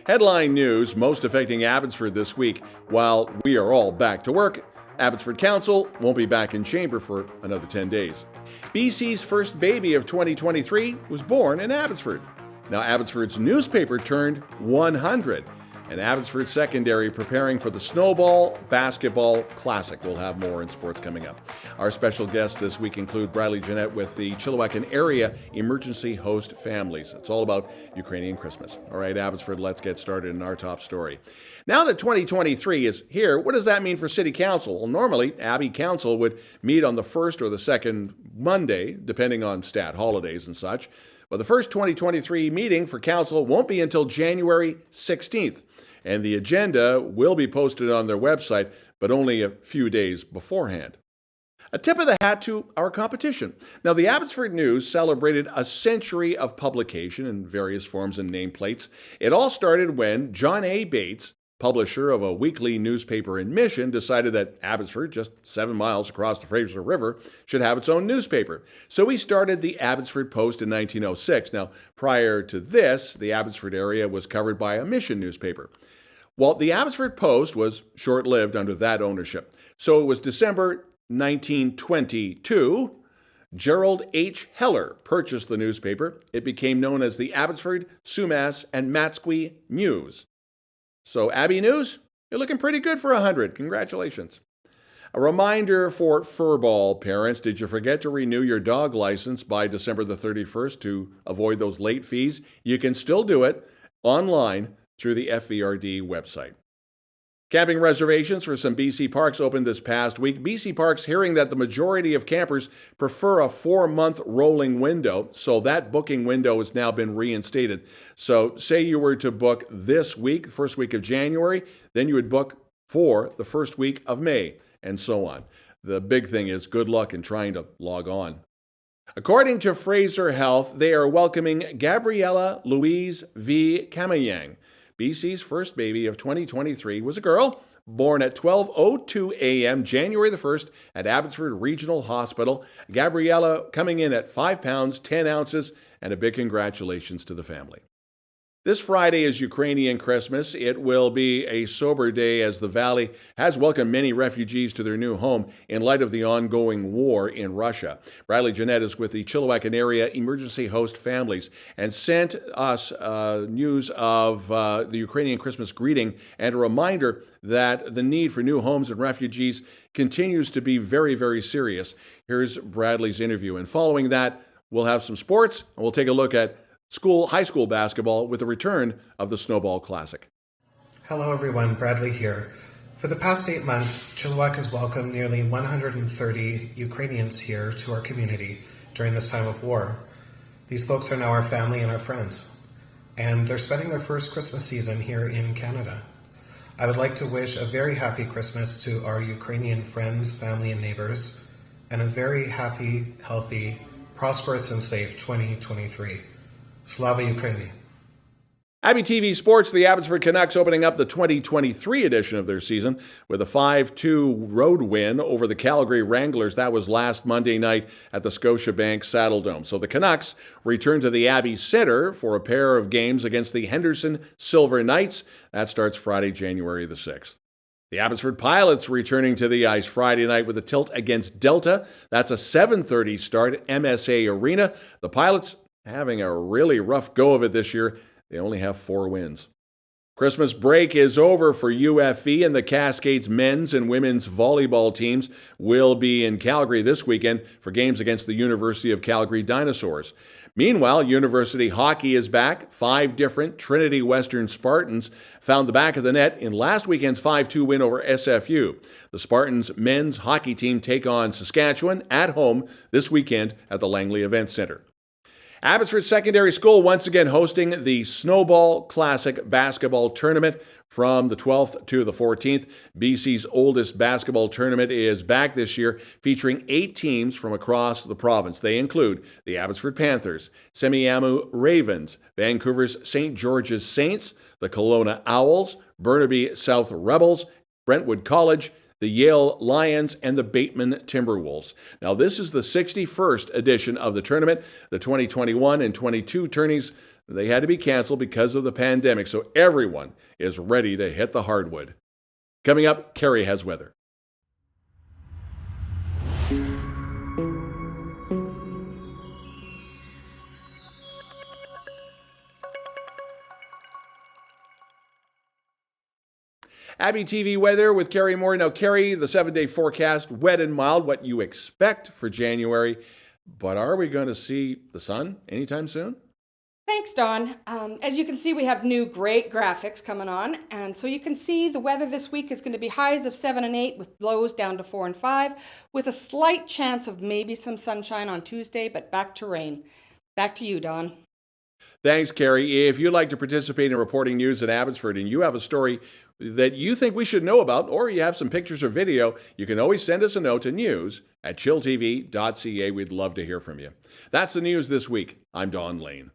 Headline news most affecting Abbotsford this week. While we are all back to work, Abbotsford Council won't be back in chamber for another 10 days. BC's first baby of 2023 was born in Abbotsford. Now Abbotsford's newspaper turned 100. And Abbotsford Secondary preparing for the Snowball Basketball Classic. We'll have more in sports coming up. Our special guests this week include Gionet with the Chiliwack and area emergency host families. It's all about Ukrainian Christmas. All right, Abbotsford, let's get started in our top story. Now that 2023 is here, what does that mean for City Council? Well, normally, Abbey Council would meet on the first or the second Monday, depending on stat holidays and such. But the first 2023 meeting for Council won't be until January 16th. And the agenda will be posted on their website, but only a few days beforehand. A tip of the hat to our competition. Now, the Abbotsford News celebrated a century of publication in various forms and nameplates. It all started when John A. Bates, publisher of a weekly newspaper in Mission, decided that Abbotsford, just 7 miles across the Fraser River, should have its own newspaper. So he started the Abbotsford Post in 1906. Now, prior to this, the Abbotsford area was covered by a Mission newspaper. Well, the Abbotsford Post was short-lived under that ownership. So it was December 1922. Gerald H. Heller purchased the newspaper. It became known as the Abbotsford, Sumas, and Matsqui News. So, Abbey News, you're looking pretty good for 100. Congratulations. A reminder for furball parents, did you forget to renew your dog license by December the 31st to avoid those late fees? You can still do it online through the FVRD website. Camping reservations for some BC parks opened this past week. BC Parks hearing that the majority of campers prefer a 4-month rolling window, so that booking window has now been reinstated. So say you were to book this week, the first week of January, then you would book for the first week of May, and so on. The big thing is good luck in trying to log on. According to Fraser Health, they are welcoming Gabriella Louise V. Kamayang. BC's first baby of 2023 was a girl, born at 12:02 a.m. January the 1st at Abbotsford Regional Hospital. Gabriella coming in at 5 pounds, 10 ounces, and a big congratulations to the family. This Friday is Ukrainian Christmas. It will be a sober day as the Valley has welcomed many refugees to their new home in light of the ongoing war in Russia. Gionet is with the Chiliwack and area emergency host families and sent us news of the Ukrainian Christmas greeting and a reminder that the need for new homes and refugees continues to be very, very serious. Here's Bradley's interview. And following that, we'll have some sports and we'll take a look at high school basketball with the return of the Snowball Classic. Hello everyone, Bradley here. For the past 8 months, Chiliwack has welcomed nearly 130 Ukrainians here to our community during this time of war. These folks are now our family and our friends, and they're spending their first Christmas season here in Canada. I would like to wish a very happy Christmas to our Ukrainian friends, family, and neighbors, and a very happy, healthy, prosperous, and safe 2023. Slava Ukraini. abbyTV Sports, the Abbotsford Canucks opening up the 2023 edition of their season with a 5-2 road win over the Calgary Wranglers. That was last Monday night at the Scotiabank Saddledome. So the Canucks return to the Abbey Centre for a pair of games against the Henderson Silver Knights. That starts Friday, January the 6th. The Abbotsford Pilots returning to the ice Friday night with a tilt against Delta. That's a 7:30 start at MSA Arena. The Pilots having a really rough go of it this year. They only have 4 wins. Christmas break is over for UFE, and the Cascades men's and women's volleyball teams will be in Calgary this weekend for games against the University of Calgary Dinosaurs. Meanwhile, University hockey is back. 5 different Trinity Western Spartans found the back of the net in last weekend's 5-2 win over SFU. The Spartans men's hockey team take on Saskatchewan at home this weekend at the Langley Event Center. Abbotsford Secondary School once again hosting the Snowball Classic Basketball Tournament from the 12th to the 14th. BC's oldest basketball tournament is back this year, featuring 8 teams from across the province. They include the Abbotsford Panthers, Semiahmoo Ravens, Vancouver's St. George's Saints, the Kelowna Owls, Burnaby South Rebels, Brentwood College, the Yale Lions, and the Bateman Timberwolves. Now, this is the 61st edition of the tournament. The 2021 and 22 tourneys, they had to be canceled because of the pandemic, so everyone is ready to hit the hardwood. Coming up, Cari has weather. abbyTV weather with Cari Moore. Now, Cari, the 7-day forecast, wet and mild, what you expect for January. But are we going to see the sun anytime soon? Thanks, Don. As you can see, we have new great graphics coming on. And so you can see the weather this week is going to be highs of 7 and 8 with lows down to 4 and 5 with a slight chance of maybe some sunshine on Tuesday, but back to rain. Back to you, Don. Thanks, Cari. If you'd like to participate in reporting news in Abbotsford and you have a story that you think we should know about, or you have some pictures or video, you can always send us a note to news@chilltv.ca. We'd love to hear from you. That's the news this week. I'm Don Lehn.